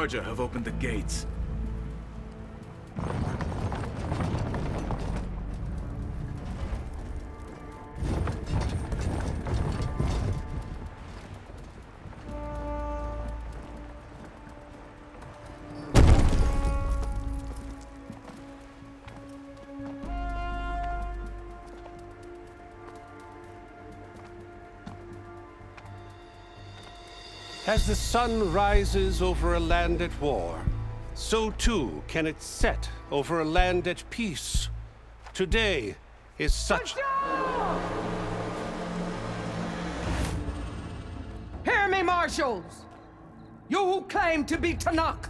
Kharja have opened the gates. As the sun rises over a land at war, so too can it set over a land at peace. Today is such... Hear me, marshals! You who claim to be Tanakh!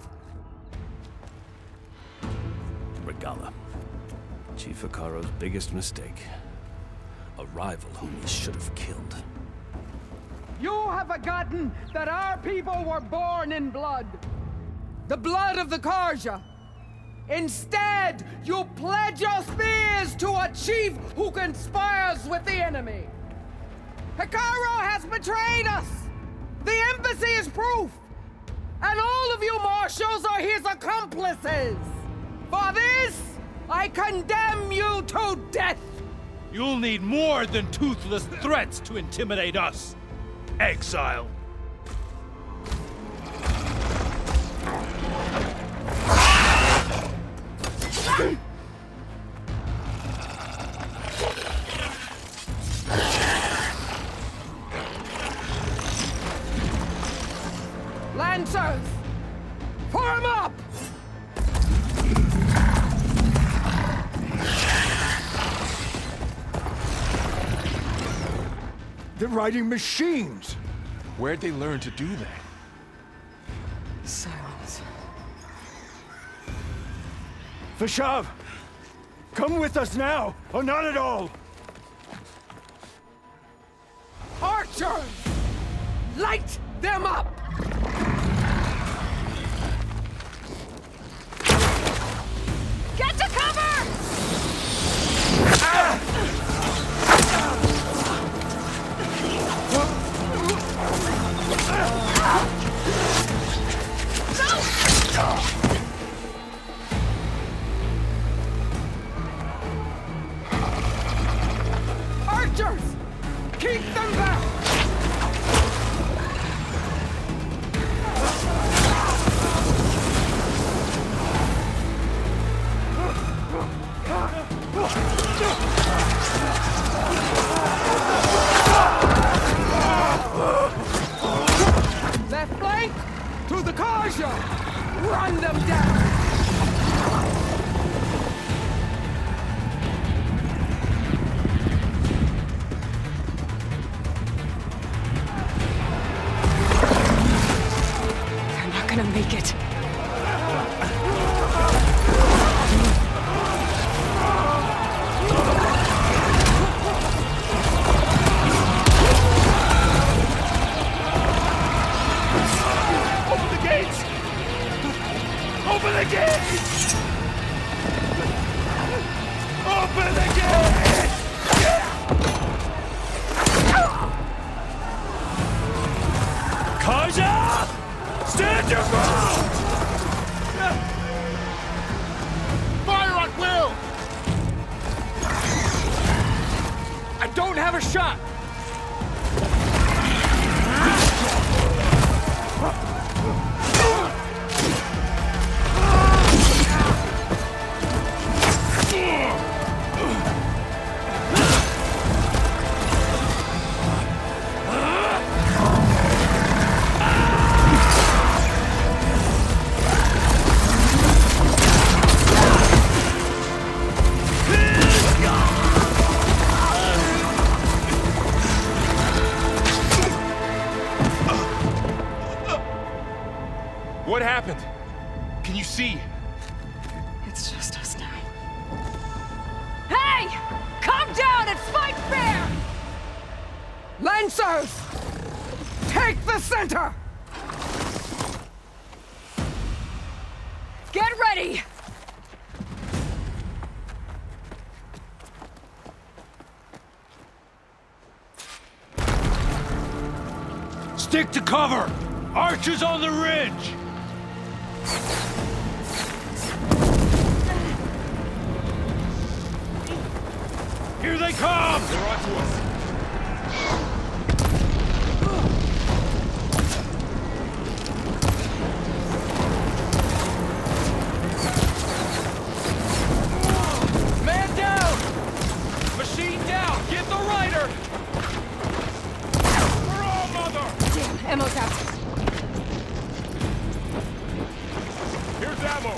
Regala. Chief Hikaro's biggest mistake. A rival whom he should have killed. You have forgotten that our people were born in blood. The blood of the Kharja. Instead, you pledge your spears to a chief who conspires with the enemy. Hikaro has betrayed us! The embassy is proof! And all of you marshals are his accomplices! For this, I condemn you to death! You'll need more than toothless threats to intimidate us! Exile! Lancers! Form up! They're riding machines! Where'd they learn to do that? Silence. Vashav! Come with us now, or not at all! Archers! Light them up! Get to cover! Archers! Keep them back! Left flank! To the Kharja! Run them down! They're not gonna make it. Open the gates! Open the gates! Open the gates! Kharja! Stand your ground! Fire at will! I don't have a shot! What happened? Can you see? It's just us now. Hey! Come down and fight fair! Lancers! Take the center! Get ready! Stick to cover! Archers on the ridge! Here they come! They're onto us. Man down! Machine down! Get the rider! For all, mother! Damn, ammo's out. Here's ammo.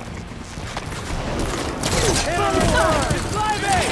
It's climbing!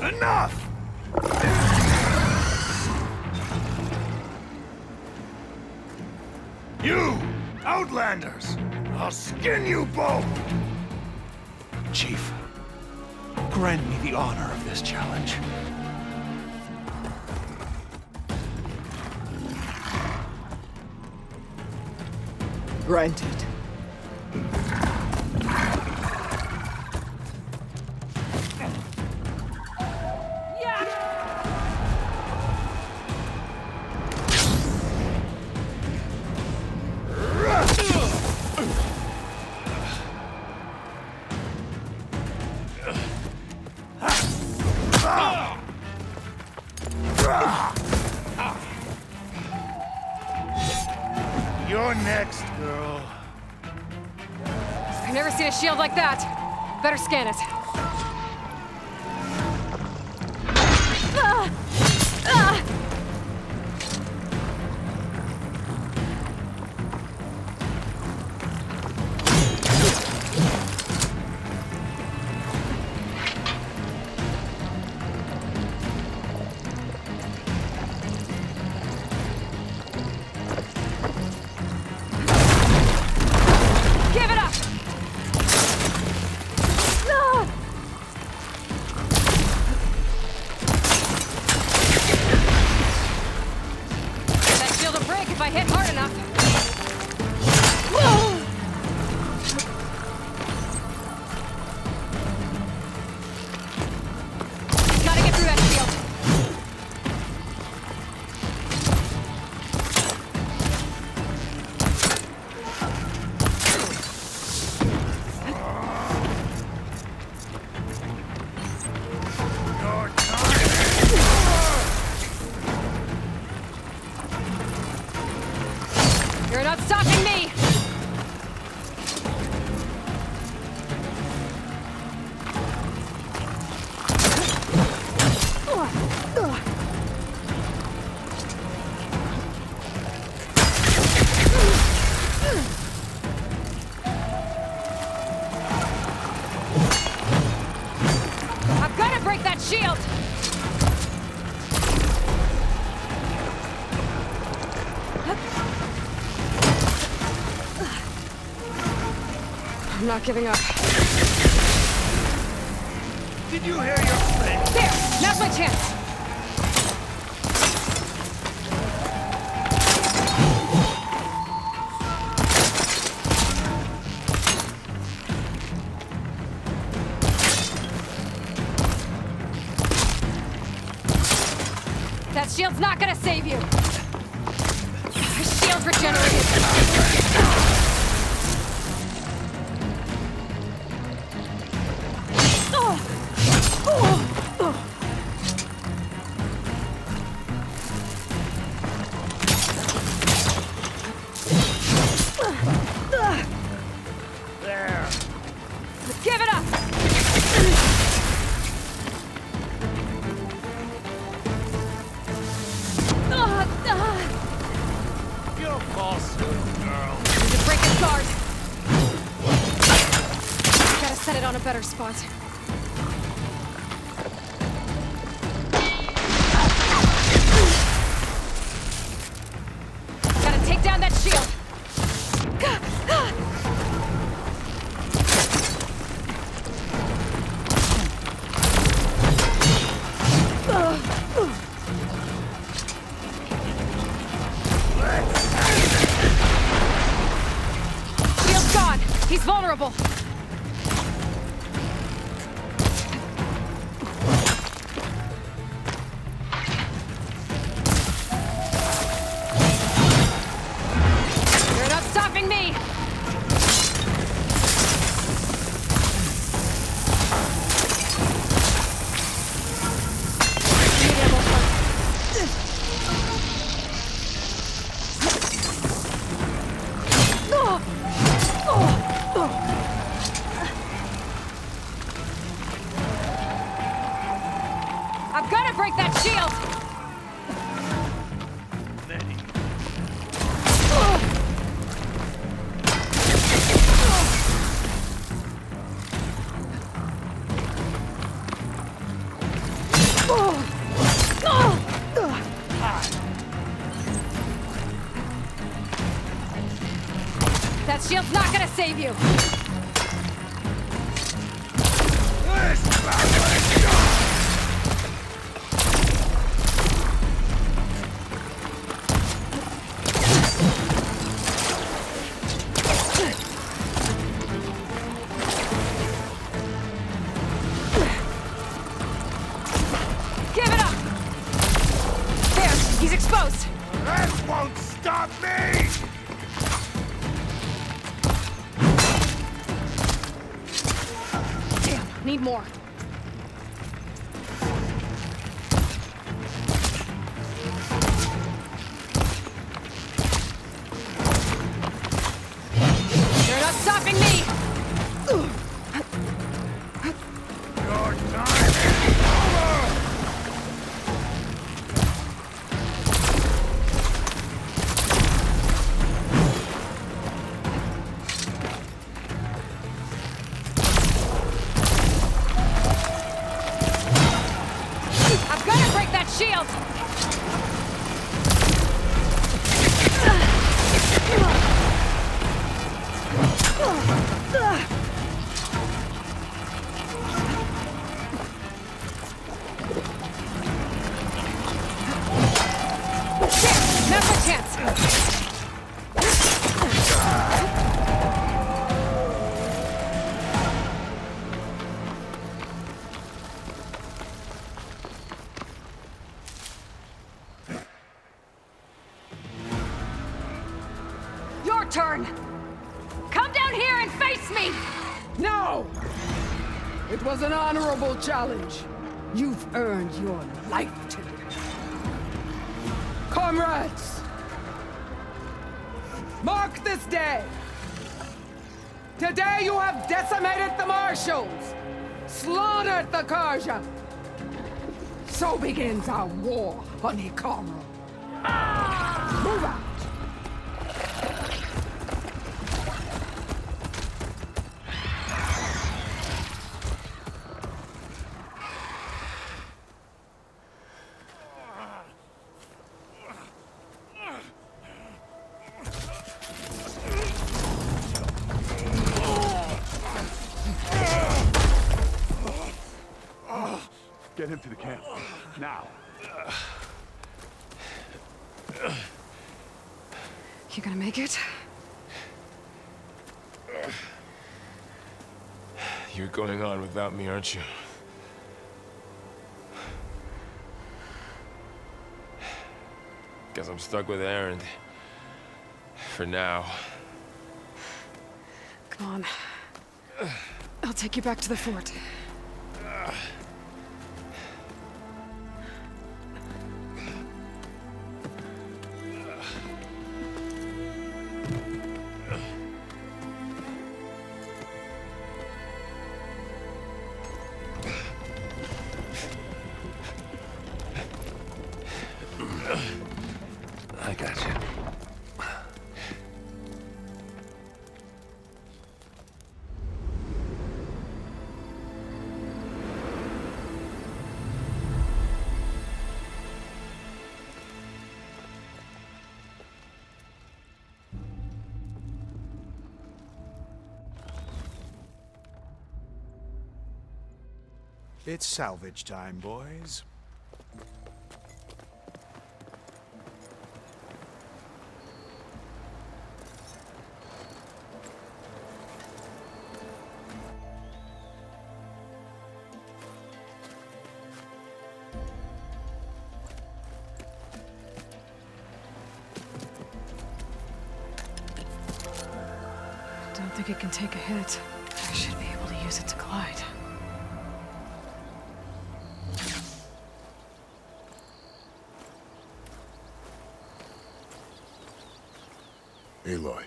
Enough! You, Outlanders! I'll skin you both! Chief, grant me the honor of this challenge. Granted. You're next, girl. I've never seen a shield like that. Better scan it. Give it up! That shield will break if I hit hard enough. Gotta get through that shield. Your time! You're not stopping me! I've got to break that shield! I'm not giving up. Did you hear your friend? There! Now's my chance! That shield's not gonna save you! My shield's regenerated! There. Give it up! You'll fall soon, girl. Need to break his guard! Gotta set it on a better spot. Gotta take down that shield! Shield's gone! He's vulnerable! You're not stopping me! I've got to break that shield! That shield's not gonna save you! Give it up! There, he's exposed! That won't stop me! Damn, need more. You're not stopping me! Your time is over! I've got to break that shield! Shit! Now's my chance! Your turn! Come down here and face me! No! It was an honorable challenge. You've earned your life today. Comrades! Mark this day! Today you have decimated the Marshals! Slaughtered the Karja! So begins our war on Hikaru. Move out! Get him to the camp. Now. You gonna make it? You're going on without me, aren't you? Guess I'm stuck with Aaron. For now. Come on. I'll take you back to the fort. I got you. It's salvage time, boys. Don't think it can take a hit. I should be able to use it to glide. Aloy.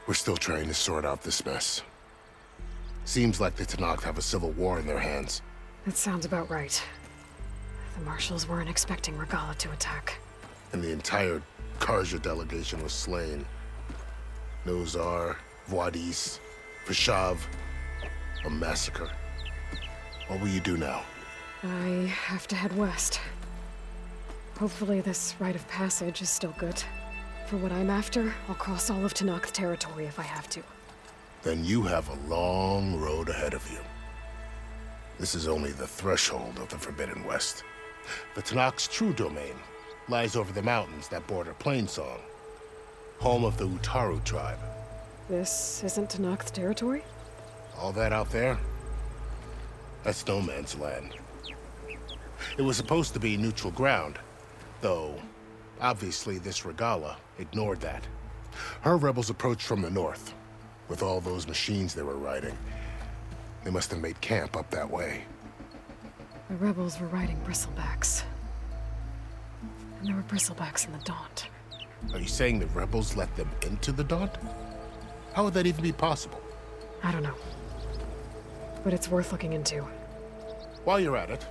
We're still trying to sort out this mess. Seems like the Tenakth have a civil war in their hands. That sounds about right. The Marshals weren't expecting Regalla to attack. And the entire Karja delegation was slain. Nozar, Vuadis, Vashav, a massacre. What will you do now? I have to head west. Hopefully this rite of passage is still good. For what I'm after, I'll cross all of Tenakth territory if I have to. Then you have a long road ahead of you. This is only the threshold of the Forbidden West. The Tenakth's true domain lies over the mountains that border Plainsong, home of the Utaru tribe. This isn't Tenakth territory? All that out there? That's no man's land. It was supposed to be neutral ground, though obviously this Regalla ignored that. Her rebels approached from the north, with all those machines they were riding. They must have made camp up that way. The rebels were riding bristlebacks. And there were bristlebacks in the Daunt. Are you saying the rebels let them into the Daunt? How would that even be possible? I don't know. But it's worth looking into. While you're at it,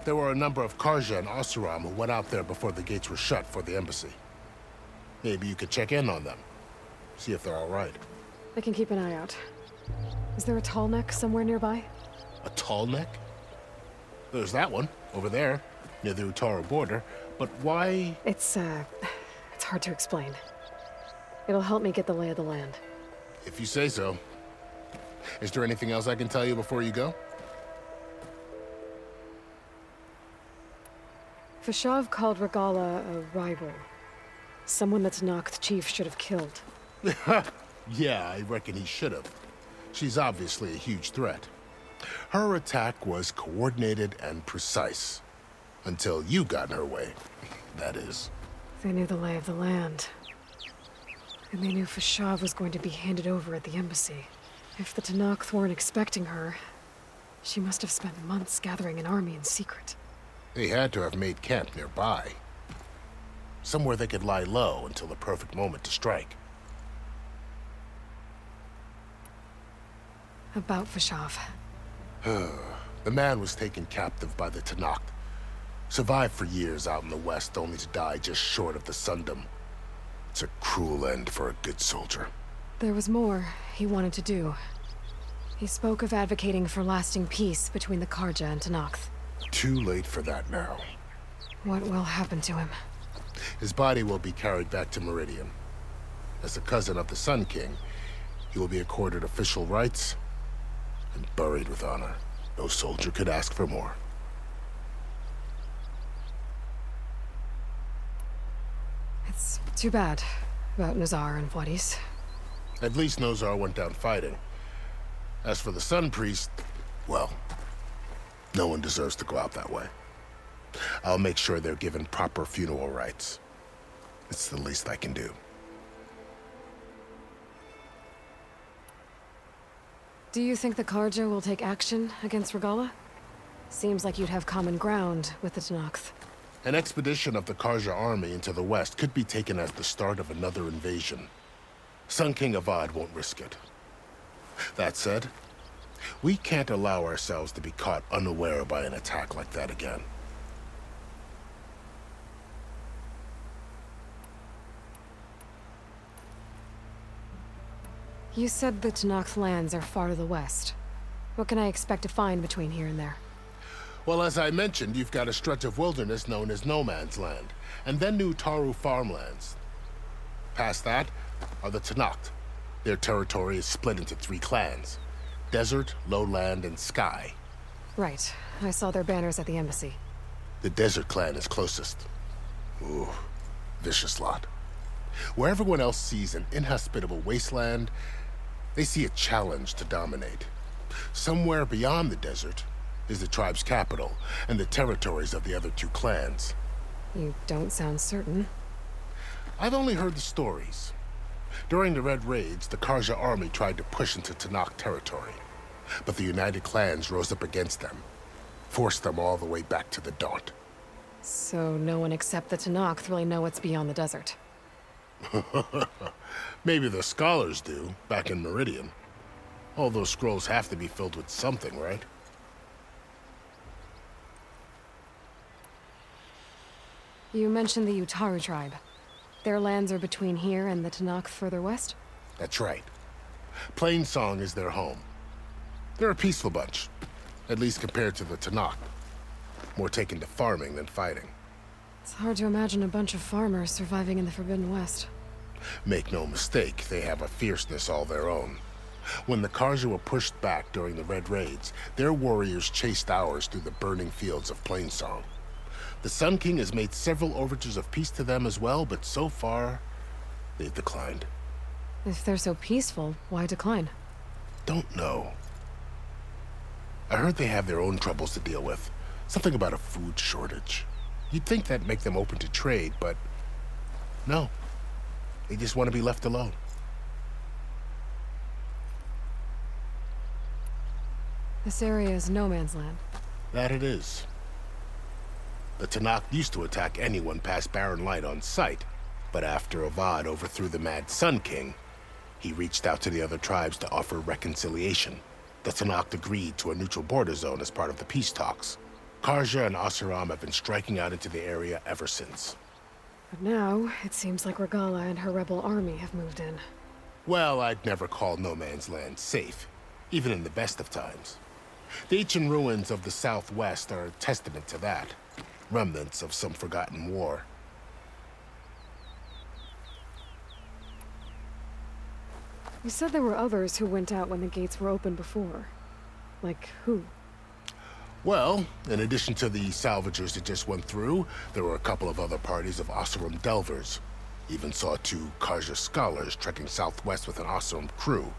there were a number of Karja and Oseram who went out there before the gates were shut for the embassy. Maybe you could check in on them. See if they're all right. I can keep an eye out. Is there a tall neck somewhere nearby? A tall neck? There's that one, over there, near the Utaru border. But why? It's hard to explain. It'll help me get the lay of the land. If you say so. Is there anything else I can tell you before you go? Fashav called Regalla a rival. Someone that Tenakth chief should have killed. Yeah, I reckon he should have. She's obviously a huge threat. Her attack was coordinated and precise. Until you got in her way, that is. They knew the lay of the land. And they knew Fashav was going to be handed over at the embassy. If the Tenakth weren't expecting her, she must have spent months gathering an army in secret. They had to have made camp nearby. Somewhere they could lie low until the perfect moment to strike. About Fashav. The man was taken captive by the Tenakth. Survived for years out in the west, only to die just short of the Sundom. It's a cruel end for a good soldier. There was more he wanted to do. He spoke of advocating for lasting peace between the Karja and Tenakth. Too late for that now. What will happen to him? His body will be carried back to Meridian. As the cousin of the Sun King, he will be accorded official rights and buried with honor. No soldier could ask for more. It's too bad about Nazar and Vladis. At least Nozar went down fighting. As for the Sun Priest, well, no one deserves to go out that way. I'll make sure they're given proper funeral rites. It's the least I can do. Do you think the Karja will take action against Regalla? Seems like you'd have common ground with the Tenakth. An expedition of the Karja army into the west could be taken as the start of another invasion. Sun King Avad won't risk it. That said, we can't allow ourselves to be caught unaware by an attack like that again. You said the Tenakth lands are far to the west. What can I expect to find between here and there? Well, as I mentioned, you've got a stretch of wilderness known as No Man's Land, and then New Taru farmlands. Past that are the Tenakth. Their territory is split into 3 clans: Desert, Lowland, and Sky. Right. I saw their banners at the embassy. The Desert clan is closest. Ooh, vicious lot. Where everyone else sees an inhospitable wasteland, they see a challenge to dominate. Somewhere beyond the desert is the tribe's capital and the territories of the other 2 clans. You don't sound certain. I've only heard the stories. During the Red Raids, the Karja army tried to push into Tenakth territory, but the United Clans rose up against them, forced them all the way back to the Daunt. So no one except the Tenakth really know what's beyond the desert. Maybe the scholars do, back in Meridian. All those scrolls have to be filled with something, right? You mentioned the Utaru tribe. Their lands are between here and the Tenakth further west? That's right. Plainsong is their home. They're a peaceful bunch, At least compared to the Tanakh. More taken to farming than fighting. It's hard to imagine a bunch of farmers surviving in the Forbidden West. Make no mistake, they have a fierceness all their own. When the Karja were pushed back during the Red Raids, their warriors chased ours through the burning fields of Plainsong. The Sun King has made several overtures of peace to them as well, but so far, they've declined. If they're so peaceful, why decline? Don't know. I heard they have their own troubles to deal with. Something about a food shortage. You'd think that'd make them open to trade, but no. They just want to be left alone. This area is no man's land. That it is. The Tanakh used to attack anyone past Barren Light on sight, but after Avad overthrew the Mad Sun King, he reached out to the other tribes to offer reconciliation. The Tanakh agreed to a neutral border zone as part of the peace talks. Karja and Asuram have been striking out into the area ever since. But now, it seems like Regala and her rebel army have moved in. Well, I'd never call no man's land safe, even in the best of times. The ancient ruins of the Southwest are a testament to that. Remnants of some forgotten war. You said there were others who went out when the gates were open before. Like who? Well, in addition to the salvagers that just went through, there were a couple of other parties of Oseram delvers. Even saw 2 Karja scholars trekking southwest with an Oseram crew.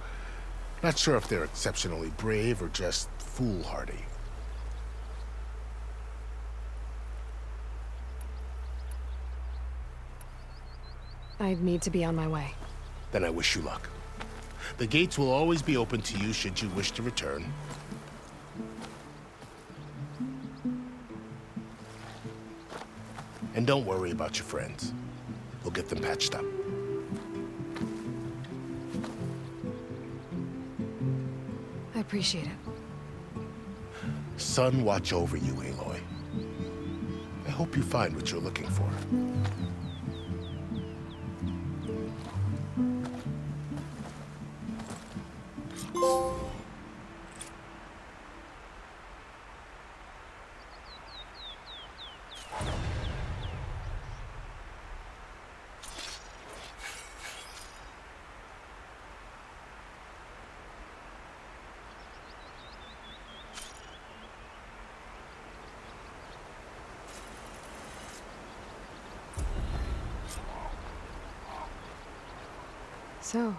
Not sure if they're exceptionally brave or just foolhardy. I need to be on my way. Then I wish you luck. The gates will always be open to you should you wish to return. And don't worry about your friends. We'll get them patched up. I appreciate it. Sun watch over you, Aloy. I hope you find what you're looking for. So,